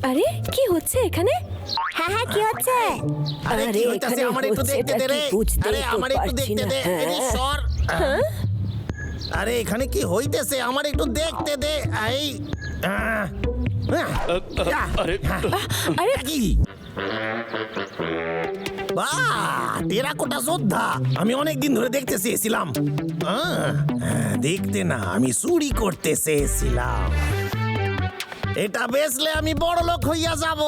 আরে কি হচ্ছে এখানে? হ্যাঁ হ্যাঁ কি হচ্ছে? আরে কি হইতাছে আমার একটু দেখতে দে রে। আরে আমার একটু দেখতে দে। আরে সর। আরে এখানে কি হইতেছে আমার একটু দেখতে দে। এই আরে আরে কি বাহ টেরাকোটা যোদ্ধা আমি অনেক দিন ধরে দেখতে চেয়েছিলাম। দেখতে না আমি চুরি করতে চেয়েছিলাম। এটা বেচলে আমি বড় লোক হইয়া যাব।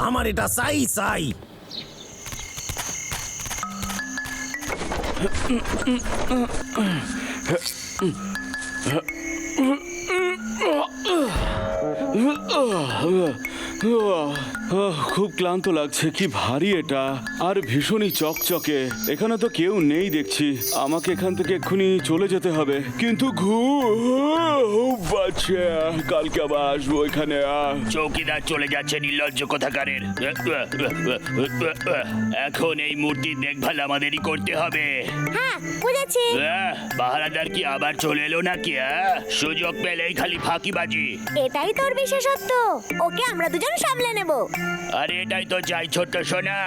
আমার এটা চাই চাই। খুব ক্লান্ত লাগছে, কি ভারী এটা, আর ভীষণই চকচকে। এখানে তো কেউ নেই দেখছি, আমাকে এখান থেকে এক্ষুনি চলে যেতে হবে। কিন্তু বাচ্চা কালকে আবার আসবো এখানে। চৌকিদার চলে যাচ্ছে নির্লজ্জ কোথাকারের। এখন এই মূর্তির দেখভাল আমাদেরই করতে হবে। হ্যাঁ বুঝেছি। পাহারাদার কি আবার চলে এলো নাকি? সুযোগ পেলেই খালি ফাঁকিবাজি। এটাই তোর বিশেষত্ব, ওকে আমরা দুজন সামলে নেব। আরে এটাই তো চাই ছোট্ট সোনা।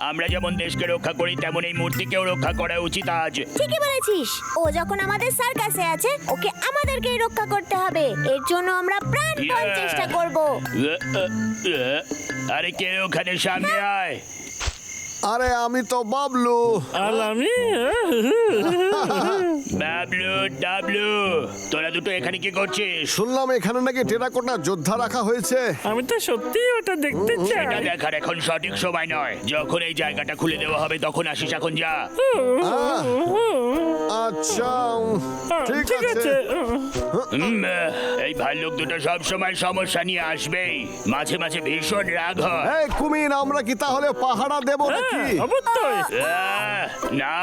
আমরা যেমন দেশকে রক্ষা করি তেমন এই মূর্তিকেও রক্ষা করা উচিত আজ। ঠিকই বলেছিস, ও যখন আমাদের সার্কাসে আছে ওকে আমাদেরকেই রক্ষা করতে হবে। এর জন্য আমরা প্রাণপণ চেষ্টা করব। আরে কে ওখানে সামনে আয়। আরে আমি তো বাবলু। আর আমি বাবলু ডাবলু, তোরা দুটো এখানে কি করছিস? শুনলাম এখানে নাকি টেরাকোটা যোদ্ধা রাখা হয়েছে। আমি তো সত্যি ওটা দেখতে চাই। এটা দেখার এখন সঠিক সময় নয়। যখন এই জায়গাটা খুলে দেওয়া হবে তখন আসিস, এখন যা। আচ্ছা ঠিক আছে। এই ভাল্লুক দুটো সব সময় সমস্যা নিয়ে আসবেই, মাঝে মাঝে ভীষণ রাগ হয়। এই কুমির, আমরা কি তাহলে পাহারা দেব নাকি? অবশ্যই। না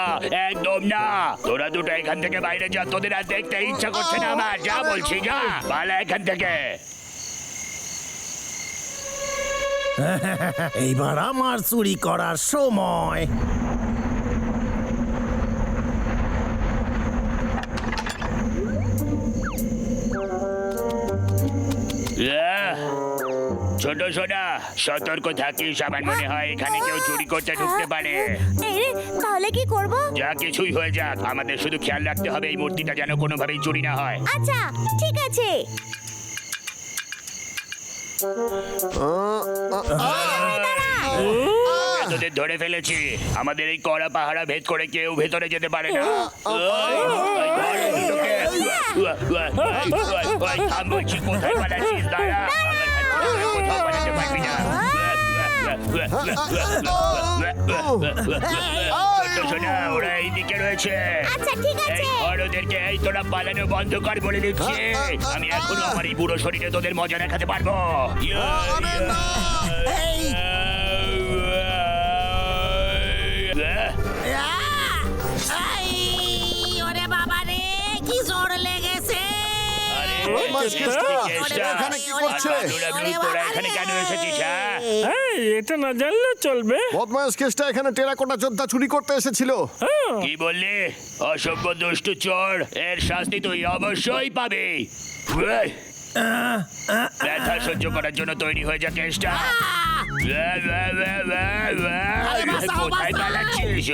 একদম না, তোরা দুটো এখান থেকে বাইরে যা, তোদের আর দেখতে ইচ্ছা করছে না আমার। যা বলছি যা, পালা এখান থেকে। এইবার আমার চুরি করার সময়। ছোট সোনা সতর্ক থাকিস, আমার মনে হয় এখানে কেউ চুরি করতে ঢুকতে পারে। এই রে, তাহলে কি করব? যা কিছুই হয়ে যাক, আমাদের শুধু খেয়াল রাখতে হবে এই মূর্তিটা যেন কোনোভাবেই চুরি না হয়। আচ্ছা ঠিক আছে। আমরা তোদের ধরে ফেলেছি। আমাদের এই কড়া পাহারা ভেদ করে কেউ ভেতরে যেতে পারে না। থাম বলছি, কোথায় পালাচ্ছিস? দাঁড়া, আমার হাত থেকে কোথাও পালাতে পারবি না। ছোট্ট সোনা, ওরা এইদিকে রয়েছে। আচ্ছা ঠিক আছে। এই বড়দেরকে এই তোরা পালানো বন্ধ কর বলে দিচ্ছি। আমি এখনো আমার এই বুড়ো শরীরে তোদের মজা দেখাতে পারবো। ওরে বাবা রে, কি জোর লেগেছে। এখানে কি করছে? তোরা এখানে কেন এসেছিস? এই, এটা না জানলে চলবে। বদমাস কেসটা এখানে টেরাকোটা যোদ্ধা চুরি করতে এসেছিল। কি বললি? অসভ্য দুষ্টু চোর, এর শাস্তি তুই অবশ্যই পাবি। ব্যথা সহ্য করার জন্য তৈরি হয়ে যা কেসটা। কোথায় পালাচ্ছিস?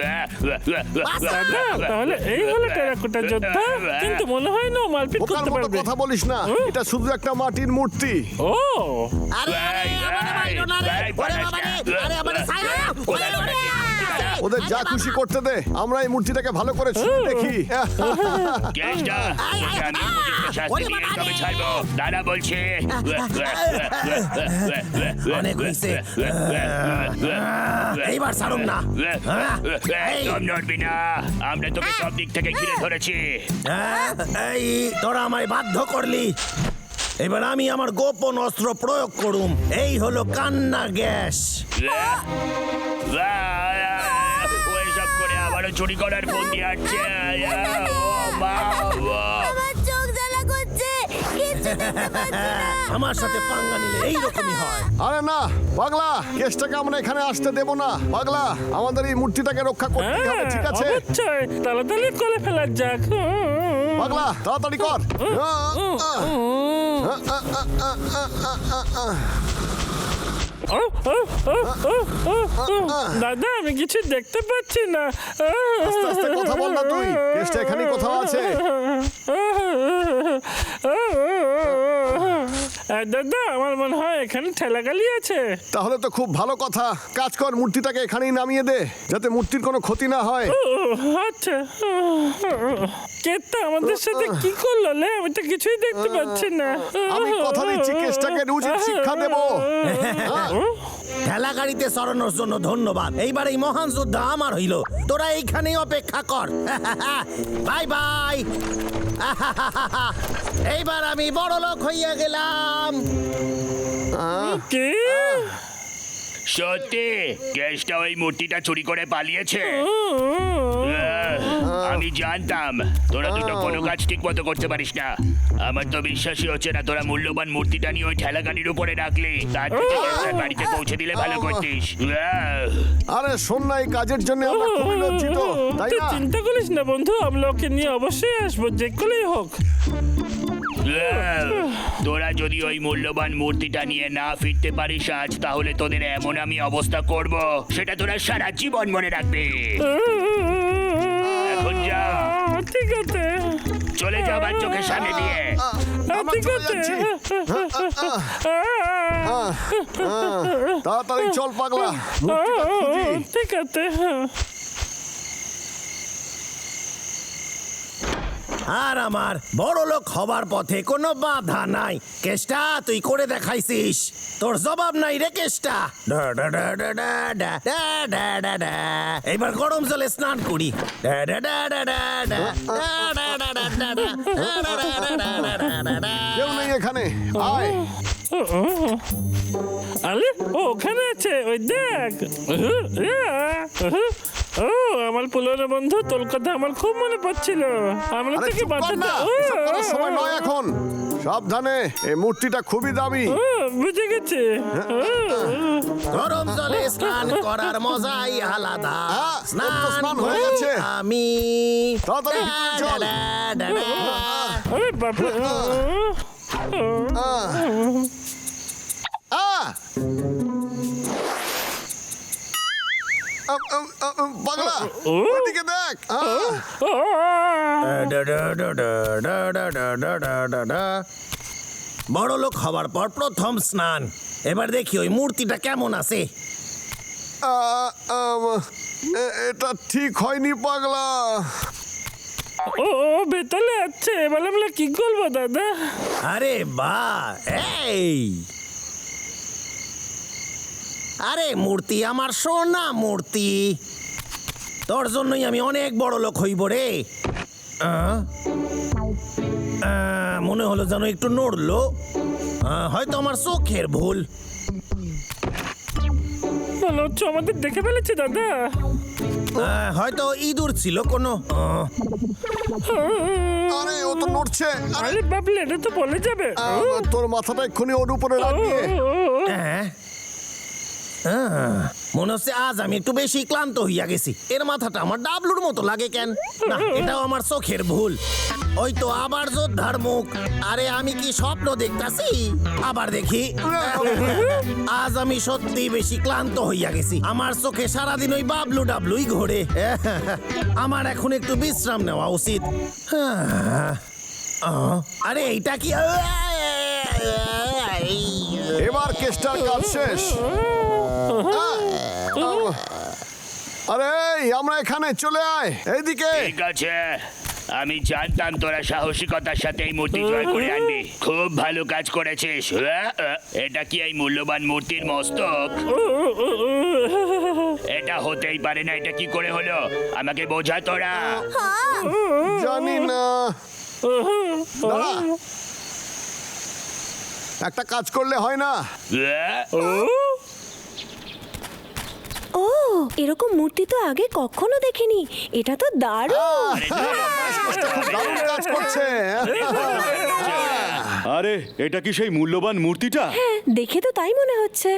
দাদা, তাহলে এই হলো টেরাকোটা যোদ্ধা, কিন্তু মনে হয় না ও মারপিট বোকার করতে মতো পারবে। কথা বলিস না, এটা শুধু একটা মাটির মূর্তি। ও ওদের যা খুশি করতে দে, আমরা এই মূর্তিটাকে ভালো করে ছুঁয়ে দেখি। কেসটা আমি উপযুক্ত শাস্তি দিয়ে তবে ছাড়বো। দাদা বলছে অনেক হয়েছে, এইবার ছাড়ুম না। একদম নড়বি না, আমরা তোকে সব দিক থেকে ঘিরে ধরেছি। এই তোরা আমায় বাধ্য করলি, এবার আমি আমার গোপন অস্ত্র প্রয়োগ করুম। এই হলো কান্না গ্যাস। ও এসব করে আবারও চুরি করার ফোন দিয়ে আসছে। আমার চোখ জ্বালা করছে, কিচ্ছু দেখতে পাচ্ছি না। আমার সাথে পাঙ্গা নিলে এইরকমই হয়। আরে না পাগলা, কেসটাকে আমরা এখানে আসতে দেব না। পাগলা, আমাদের এই মূর্তিটাকে রক্ষা করতে হবে, ঠিক আছে? অবশ্যই, তাড়াতাড়ি করে ফেলা যাক। পাগলা তাড়াতাড়ি কর দাদা আমি কিছু দেখতে পাচ্ছি না। আস্তে আস্তে কথা বল না তুই, কেসটা এখানেই কোথাও আছে। দাদা আমার মনে হয় এখানে ঠেলাগালি আছে। তাহলে তো খুব ভালো কথা, কাজ কর মূর্তিটাকে এখানেই নামিয়ে দে যাতে মূর্তির কোনো ক্ষতি না হয়। আচ্ছা কেতটা আমাদের সাথে কি করলো লে? আমি তো কিছুই দেখতে পাচ্ছি না। আমি কথা দিচ্ছি কেসটাকে উচিত শিক্ষা দেবো। ঠেলা গাড়িতে সরানোর জন্য ধন্যবাদ। এইবার এই মহান যুদ্ধ আমার হইল, তোরা এইখানেই অপেক্ষা কর। Bye bye. এইবার আমি বড় লোক হইয়া গেলাম। কি সত্যি কেসটা ওই মূর্তিটা চুরি করে পালিয়েছে। আমি জানতাম তোরা দুটো কোনো কাজ ঠিক মতো করতে পারিস না। আমার তো বিশ্বাসই হচ্ছে না তোরা মূল্যবান মূর্তিটা নিয়ে ওই ঠেলা গাড়ির উপরে রাখলি। তার থেকে কেসটা বাড়িতে পৌঁছে দিলে ভালো করতিস। আরে শোন না, এই কাজের জন্য আমরা খুবই লজ্জিত, তাই তুই না? চিন্তা করিস না বন্ধু, আমরা ওকে নিয়ে অবশ্যই আসবো যে করেই হোক। তোরা যদি ওই মূল্যবান মূর্তিটা নিয়ে না ফিরতে পারিস আজ, তাহলে তোদের এমন আমি অবস্থা করব সেটা তোরা সারা জীবন মনে রাখবি। এখন যা, ঠিক আছে চলে যা আমার চোখের সামনে দিয়ে। আমরা ঠিক চলে আছে। যাচ্ছি। তাড়াতাড়ি চল পাগলা, মূর্তিটা খুঁজি। ঠিক আছে। আর আমার বড় লোক হবার পথে কোনো বাধা নাই। কেষ্টা তুই করে দেখাইছিস, তোর জবাব নাই রে কেষ্টা। এইবার গরম জলে স্নান করি। কেউ নেই এখানে, আয়। আরে ও ওখানে আছে, ওই দেখ। ও আমার পুরনো বন্ধু, তোর কথা আমার খুব মনে পড়ছিল। আমরা আরে তোকে চুপ কর না, বাঁচাতে এসব করার সময় নয় এখন। সাবধানে, এই মূর্তিটা খুবই দামি। বুঝে গেছে। গরম জলে স্নান করার মজাই আলাদা। তোর তো স্নান হয়ে গেছে। আমি তাড়াতাড়ি ভিতরে চল। আরে বাবা। পাগলা ওদিকে দেখ। বড় লোক হবার পর প্রথম স্নান। এবার দেখি ওই মূর্তিটা কেমন আছে। এটা ঠিক হয়নি পাগলা। ও ভেতরে আছে, এবার আমরা কি করবো দাদা? আরে বাহ, এই আরে মূর্তি আমার সোনা মূর্তি, তোর জন্যই আমি অনেক বড় লোক হইব রে। মনে হলো যেন একটু নড়লো, হয়তো আমার চোখের ভুল। মনে হচ্ছে আমাদের দেখে ফেলেছে দাদা। হয়তো ইঁদুর ছিল কোনো। আরে ও তো নড়ছে। আরে বাবলে, এটা তো বলে যাবে। তোর মাথাটা এক্ষুনি ওর উপরে রাখিয়ে। মনে হচ্ছে আজ আমি একটু বেশি ক্লান্ত হইয়া গেছি। এর মাথাটা আমার ডাবলুর মতো লাগে কেন? না, এটাও আমার চোখের ভুল। ওই তো আবার যোদ্ধার মুখ। আরে আমি কি স্বপ্ন দেখতাছি? আবার দেখি, আজ আমি সত্যি বেশি ক্লান্ত হইয়া গেছি। আমার চোখে সারাদিন ওই বাবলু ডাবলুই ঘোরে। আমার এখন একটু বিশ্রাম নেওয়া উচিত। আরে এইটা কি? এবার কেসটার কাজ শেষ। আরে আমরা এখানে, চলে আয় এইদিকে। ঠিক আছে, আমি জানতাম তোরা সাহসিকতার সাথে এই মূর্তি জয় করে আনবি। খুব ভালো কাজ করেছিস। এটা কি এই মূল্যবান মূর্তির মস্তক? এটা হতেই পারে না, এটা কি করে হলো? আমাকে বোঝা তোরা। জানি না। দাঁড়া, একটা কাজ করলে হয় না? ও এরকম মূর্তি তো আগে কখনো দেখিনি। এটা তো দারুণ। খুব দারুণ কাজ করছে। আরে এটা কি সেই মূল্যবান মূর্তিটা? হ্যাঁ, দেখে তো তাই মনে হচ্ছে।